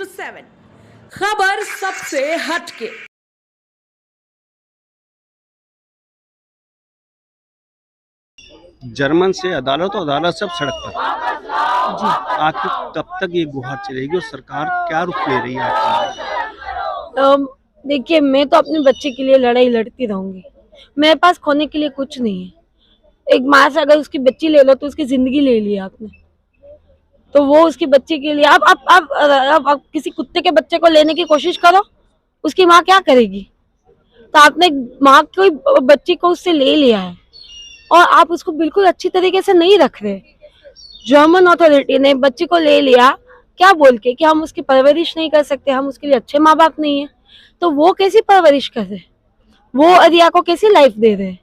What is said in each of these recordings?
7 खबर सबसे हटके। जर्मन से अदालत और अदालत सब सड़क पर। जी आखिर कब तक ये गुहार चलेगी और सरकार क्या रुख ले रही है आखिर? देखिए, मैं तो अपने बच्चे के लिए लड़ाई लड़ती रहूंगी। मेरे पास खोने के लिए कुछ नहीं है। एक माँ से अगर उसकी बच्ची ले लो तो उसकी जिंदगी ले ली आपने, तो वो उसकी बच्ची के लिए आप किसी कुत्ते के बच्चे को लेने की कोशिश करो, उसकी माँ क्या करेगी? तो आपने माँ कोई बच्ची को उससे ले लिया है और आप उसको बिल्कुल अच्छी तरीके से नहीं रख रहे। जर्मन अथॉरिटी ने बच्ची को ले लिया क्या बोल के कि हम उसकी परवरिश नहीं कर सकते, हम उसके लिए अच्छे माँ बाप नहीं है। तो वो कैसी परवरिश कर रहे? वो अरिया को कैसी लाइफ दे रहे?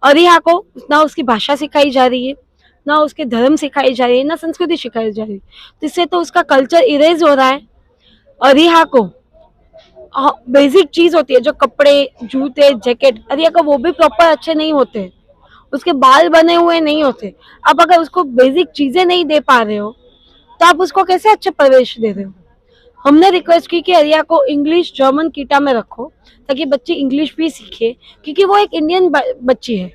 अरिया को ना उसकी भाषा सिखाई जा रही है, ना उसके धर्म सिखाई जा रही है, ना संस्कृति सिखाई जा रही है। तो इससे तो उसका कल्चर इरेज हो रहा है। अरिया को बेसिक चीज होती है जो कपड़े, जूते, जैकेट, अरिया को वो भी प्रॉपर अच्छे नहीं होते, उसके बाल बने हुए नहीं होते। आप अगर उसको बेसिक चीजें नहीं दे पा रहे हो तो आप उसको कैसे अच्छे प्रवेश दे रहे हो? हमने रिक्वेस्ट की कि अरिया को इंग्लिश जर्मन कीटा में रखो ताकि बच्ची इंग्लिश भी सीखे, क्योंकि वो एक इंडियन बच्ची है।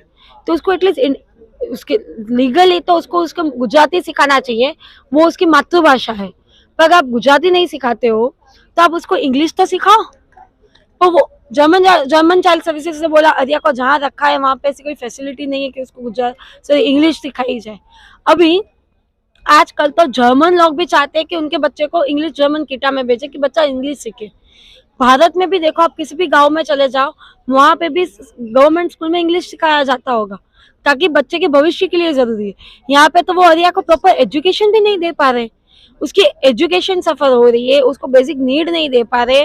तो उसको एटलीस्ट उसके लीगली तो उसको उसको गुजराती सिखाना चाहिए, वो उसकी मातृभाषा है। पर अगर आप गुजराती नहीं सिखाते हो तो आप उसको इंग्लिश तो सिखाओ। तो वो जर्मन चाइल्ड सर्विसेज से बोला अरिया को जहाँ रखा है वहाँ पे ऐसी कोई फैसिलिटी नहीं है कि उसको इंग्लिश सिखाई जाए। अभी आजकल तो जर्मन लोग भी चाहते हैं कि उनके बच्चे को इंग्लिश जर्मन कीटा में भेजे कि बच्चा इंग्लिश सीखे। भारत में भी देखो, आप किसी भी गांव में चले जाओ, वहां पे भी गवर्नमेंट स्कूल में इंग्लिश सिखाया जाता होगा ताकि बच्चे के भविष्य के लिए जरूरी है। यहाँ पे तो वो अरिया को प्रॉपर एजुकेशन भी नहीं दे पा रहे, उसकी एजुकेशन सफर हो रही है, उसको बेसिक नीड नहीं दे पा रहे।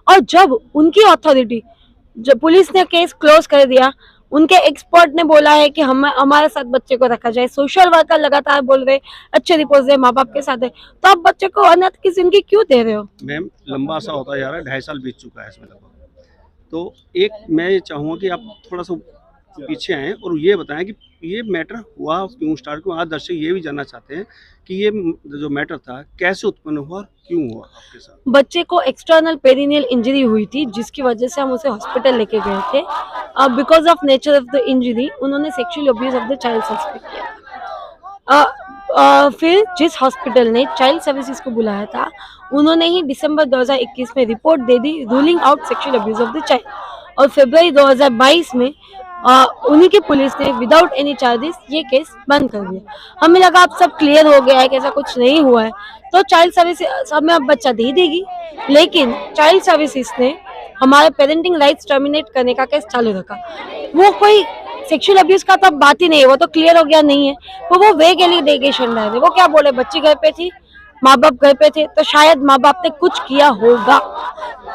और जब उनकी अथॉरिटी, जब पुलिस ने केस क्लोज कर दिया, उनके एक्सपर्ट ने बोला है कि हम हमारे साथ बच्चे को रखा जाए, सोशल वर्कर लगातार बोल रहे अच्छे रिपोर्ट दे, माँ बाप के साथ है, तो आप बच्चे को अनाथ की जिंदगी क्यों दे रहे हो? मैम, लंबा सा होता जा रहा है, 2.5 साल बीत चुका है इसमें लगभग। तो एक मैं ये चाहूँगा कि आप थोड़ा सा पीछे आएँ और ये बताएं कि ये मैटर हुआ क्यों, स्टार्ट क्यों। आज दर्शक ये भी जानना चाहते हैं कि ये जो मैटर था कैसे उत्पन्न हुआ और क्यों हुआ आपके साथ? बच्चे को एक्सटर्नल पेरिनियल इंजरी हुई थी जिसकी वजह से हम उसे हॉस्पिटल लेके गए थे। Because of nature of the injury उन्होंने sexual abuse of the child suspect किया। फिर जिस हॉस्पिटल ने चाइल्ड सर्विसेज को बुलाया था उन्होंने ही दिसंबर 2021 में report they the ruling out sexual abuse of the child, और फरवरी 2022 में उन्हीं की पुलिस ने विदाउट एनी चार्जेस ये केस बंद कर दिया। हमें लगा अब सब क्लियर हो गया है कि ऐसा कुछ नहीं हुआ है, तो चाइल्ड सर्विसेज हमें अब बच्चा दे देगी। लेकिन चाइल्ड सर्विसेज ने हमारे पेरेंटिंग राइट्स टर्मिनेट करने का केस चालू रखा। वो कोई सेक्सुअल अब्यूज का तो बात ही नहीं है, वो तो क्लियर हो गया नहीं है। तो वो वेग एलिगेशन डाल रहे। वो क्या बोले, बच्ची घर पे थी, माँ बाप घर पे थे, तो शायद माँ बाप ने कुछ किया होगा,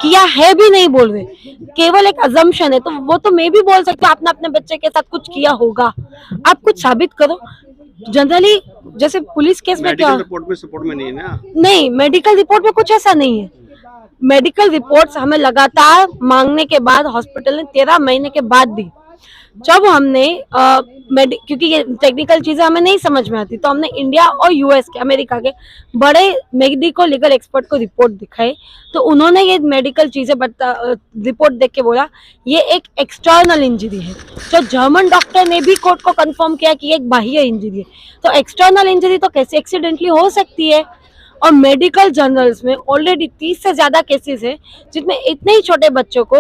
किया है भी नहीं बोल रहे, केवल एक अजम्पशन है। तो वो तो मैं भी बोल सकती हूँ आपने अपने बच्चे के साथ कुछ किया होगा, आप कुछ साबित करो। जनरली जैसे पुलिस केस में क्या, रिपोर्ट में नहीं है ना? नहीं, मेडिकल रिपोर्ट में कुछ ऐसा नहीं है। मेडिकल रिपोर्ट्स हमें लगातार मांगने के बाद हॉस्पिटल ने 13 महीने के बाद दी। जब हमने क्योंकि ये टेक्निकल चीजें हमें नहीं समझ में आती, तो हमने इंडिया और यूएस के, अमेरिका के बड़े मेडिको लीगल एक्सपर्ट को रिपोर्ट दिखाई, तो उन्होंने ये मेडिकल चीजें रिपोर्ट देख के बोला ये एक एक्सटर्नल इंजरी है। जो जर्मन डॉक्टर ने भी कोर्ट को कंफर्म किया कि ये एक बाह्य इंजरी है। तो एक्सटर्नल इंजरी तो कैसे एक्सीडेंटली हो सकती है? और मेडिकल जर्नल्स में ऑलरेडी 30 से ज्यादा केसेस है जिसमें इतने ही छोटे बच्चों को,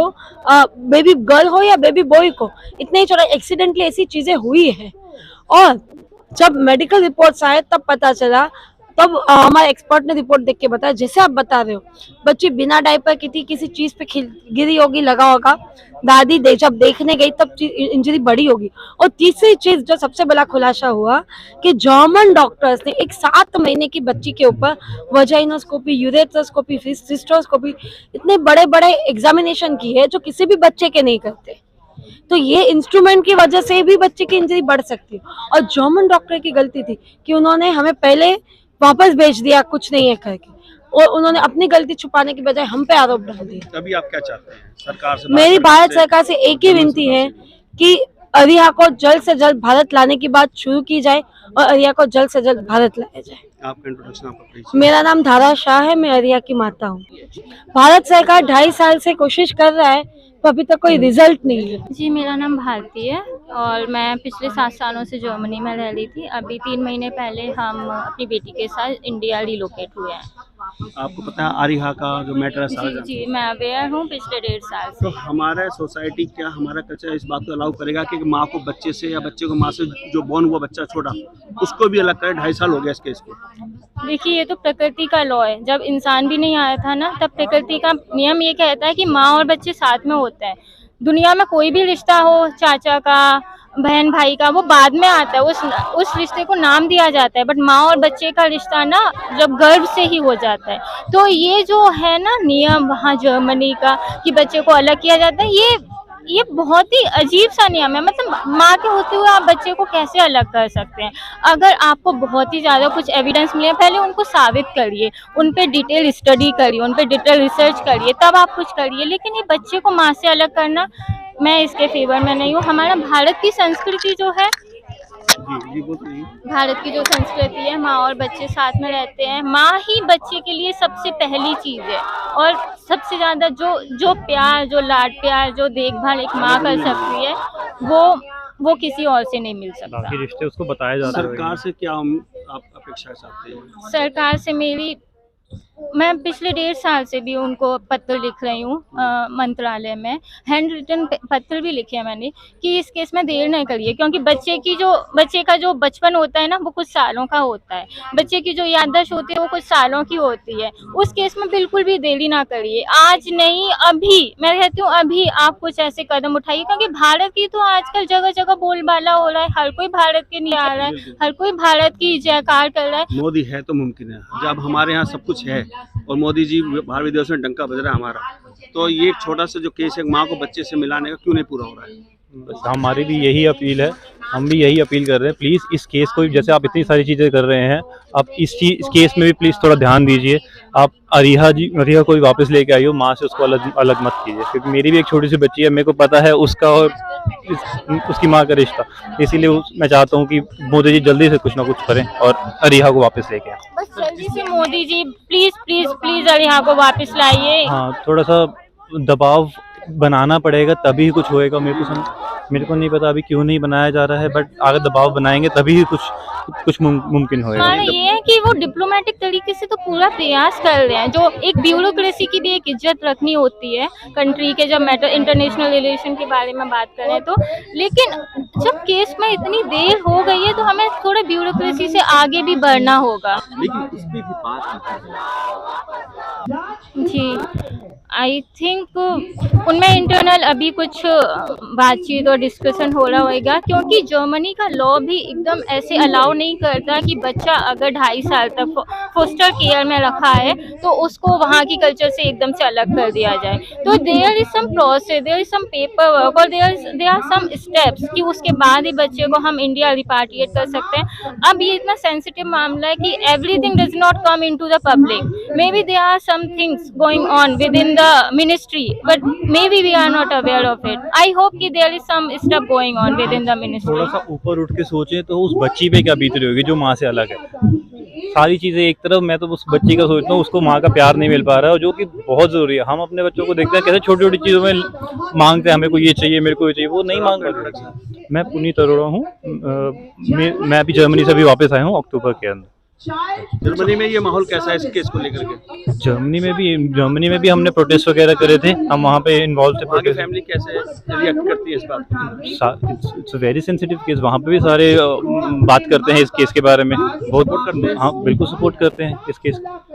बेबी गर्ल हो या बेबी बॉय को, इतने ही छोटे एक्सीडेंटली ऐसी चीजें हुई है। और जब मेडिकल रिपोर्ट्स आए तब पता चला, तब हमारे एक्सपर्ट ने रिपोर्ट देख के बताया जैसे आप बता रहे हो, बच्ची बिना डायपर की थी, किसी चीज पे गिरी होगी, लगा होगा, दादी जब देखने गई तब इंजरी बड़ी होगी। और तीसरी चीज जो सबसे बड़ा खुलासा हुआ कि जर्मन डॉक्टर्स ने एक 7 महीने की बच्ची के ऊपर वजाइनोस्कोपी, यूरेथ्रोस्कोपी, सिस्टोस्कोपी, इतने बड़े बड़े एग्जामिनेशन की है जो किसी भी बच्चे के नहीं करते। तो ये इंस्ट्रूमेंट की वजह से भी बच्चे की इंजरी बढ़ सकती है। और जर्मन डॉक्टर की गलती थी कि उन्होंने हमें पहले वापस भेज दिया कुछ नहीं है करके, और उन्होंने अपनी गलती छुपाने की बजाय हम पे आरोप डाल दिया। तभी आप क्या चाहते हैं सरकार से? मेरी भारत सरकार से एक ही विनती है कि अरिहा को जल्द से जल्द भारत लाने की बात शुरू की जाए और अरिहा को जल्द से जल्द भारत लाया जाए। आपका इंट्रोडक्शन, आपका परिचय। मेरा नाम धारा शाह है, मैं अरिहा की माता हूँ। भारत सरकार 2.5 साल से कोशिश कर रहा है पर अभी तक कोई रिजल्ट नहीं है। जी, मेरा नाम भारती है और मैं पिछले 7 सालों से जर्मनी में रह रही थी। अभी 3 महीने पहले हम अपनी बेटी के साथ इंडिया रिलोकेट हुए हैं। आपको पता है आरिहा का जो मैटर है सारा जी जानते जी, मैं अवेयर हूँ पिछले 1.5 साल तो से। हमारा सोसाइटी क्या, हमारा कल्चर इस बात को अलाउ करेगा कि माँ को बच्चे से या बच्चे को माँ से जो बॉर्न हुआ बच्चा छोटा उसको भी अलग करे? 2.5 साल हो गया इस केस को। देखिए, ये तो प्रकृति का लॉ है। जब इंसान भी नहीं आया था ना, तब प्रकृति का नियम ये कहता है कि माँ और बच्चे साथ में होते हैं। दुनिया में कोई भी रिश्ता हो, चाचा का, बहन भाई का, वो बाद में आता है। उस रिश्ते को नाम दिया जाता है, बट माँ और बच्चे का रिश्ता ना जब गर्भ से ही हो जाता है। तो ये जो है ना नियम वहाँ जर्मनी का कि बच्चे को अलग किया जाता है, ये बहुत ही अजीब सा नियम है। मतलब माँ के होते हुए आप बच्चे को कैसे अलग कर सकते हैं? अगर आपको बहुत ही ज़्यादा कुछ एविडेंस मिले, पहले उनको साबित करिए, उन पे डिटेल स्टडी करिए, उन पे डिटेल रिसर्च करिए, तब आप कुछ करिए। लेकिन ये बच्चे को माँ से अलग करना, मैं इसके फेवर में नहीं हूँ। हमारा भारत की संस्कृति जो है, जी बोलिए। भारत की जो संस्कृति है, माँ और बच्चे साथ में रहते हैं। माँ ही बच्चे के लिए सबसे पहली चीज़ है और सबसे ज़्यादा जो प्यार, जो लाड प्यार, जो देखभाल एक माँ कर सकती है, वो किसी और से नहीं मिल सकता। बाकी रिश्ते उसको बताया जाता है। सरकार से क्या आप अपेक्षा चाहते हैं? सरकार से मैं पिछले 1.5 साल से भी उनको पत्र लिख रही हूँ मंत्रालय में। हैंड रिटन पत्र भी लिखे हैं मैंने कि इस केस में देर नहीं करिए, क्योंकि बच्चे का जो बचपन होता है ना, वो कुछ सालों का होता है। बच्चे की जो याददाश्त होती है वो कुछ सालों की होती है। उस केस में बिल्कुल भी देरी ना करिए। आज नहीं, अभी मैं कहती हूँ, अभी आप कुछ ऐसे कदम उठाइए, क्योंकि भारत की तो आजकल जगह जगह बोलबाला हो रहा है। हर कोई भारत के लिए आ रहा है, हर कोई भारत की जयकार कर रहा है। मोदी है तो मुमकिन है। जब हमारे यहाँ सब कुछ है और मोदी जी बाहर विदेश में डंका बज रहा है हमारा, तो ये एक छोटा सा जो केस है माँ को बच्चे से मिलाने का क्यों नहीं पूरा हो रहा है? बस हमारी भी यही अपील है, हम भी यही अपील कर रहे हैं, प्लीज़ इस केस को, जैसे आप इतनी सारी चीज़ें कर रहे हैं, आप इस केस में भी प्लीज़ थोड़ा ध्यान दीजिए। आप अरिहा को भी वापस लेके आइए, माँ से उसको अलग मत कीजिए, क्योंकि मेरी भी एक छोटी सी बच्ची है, मेरे को पता है उसका और उसकी माँ का रिश्ता। इसीलिए मैं चाहता हूँ कि मोदी जी जल्दी से कुछ ना कुछ करें और अरिहा को वापस लेके आए। बस जल्दी से Modi ji please please please Ariha को वापस लाइए। हाँ, थोड़ा सा दबाव बनाना पड़ेगा तभी कुछ होएगा। मेरे को नहीं पता अभी क्यों नहीं बनाया जा रहा है, बट अगर दबाव बनाएंगे तभी कुछ मुमकिन होएगा। हाँ, ये है कि वो डिप्लोमेटिक तरीके से तो पूरा प्रयास कर रहे हैं। जो एक ब्यूरोक्रेसी की भी एक इज्जत रखनी होती है कंट्री के, जब मैटर इंटरनेशनल रिलेशन के बारे में बात करें तो। लेकिन जब केस में इतनी देर हो गई है तो हमें थोड़ा ब्यूरोक्रेसी से आगे भी बढ़ना होगा। लेकिन उस पर भी बात जी, आई थिंक उनमें इंटरनल अभी कुछ बातचीत और डिस्कशन हो रहा होगा, क्योंकि जर्मनी का लॉ भी एकदम ऐसे अलाउ नहीं करता कि बच्चा अगर 2.5 साल तक फोस्टर केयर में रखा है तो उसको वहाँ की कल्चर से एकदम से अलग कर दिया जाए। तो there is some process, there is some paper work और देयर आर सम स्टेप्स कि उसके बाद ही बच्चे को हम इंडिया रिपाट्रिएट कर सकते हैं। अब ये इतना सेंसिटिव मामला है कि everything does not come into the public. May be there are some things going on within the ministry, but maybe we are not aware of it. I hope कि there is some stuff going on within the ministry. थोड़ा सा ऊपर उठ के सोचें तो उस बच्ची पे क्या बीत रही होगी जो माँ से अलग है। सारी चीज़ें एक तरफ, मैं तो उस बच्ची का सोचता हूँ उसको माँ का प्यार नहीं मिल पा रहा है, जो कि बहुत ज़रूरी है। हम अपने बच्चों को देखते हैं कैसे छोटी छोटी चीज़ों में मांगते हैं, हमें को ये चाहिए, मेरे को ये चाहिए, वो नहीं मांग रहे। मैं पुनीत अरोड़ा हूँ, मैं अभी जर्मनी से अभी वापस आया हूँ अक्टूबर के अंदर। जर्मनी में ये माहौल कैसा है इस केस को लेकर के? जर्मनी में भी हमने प्रोटेस्ट वगैरह करे थे, हम वहाँ पे इन्वॉल्व थे। प्रोटेस्ट फैमिली कैसे रिएक्ट करती है इस बात पे? इट्स वेरी सेंसिटिव केस, वहाँ पे भी सारे बात करते हैं इस केस के बारे में, बहुत सपोर्ट करते हैं। हाँ, बिल्कुल सपोर्ट करते हैं इस केस को।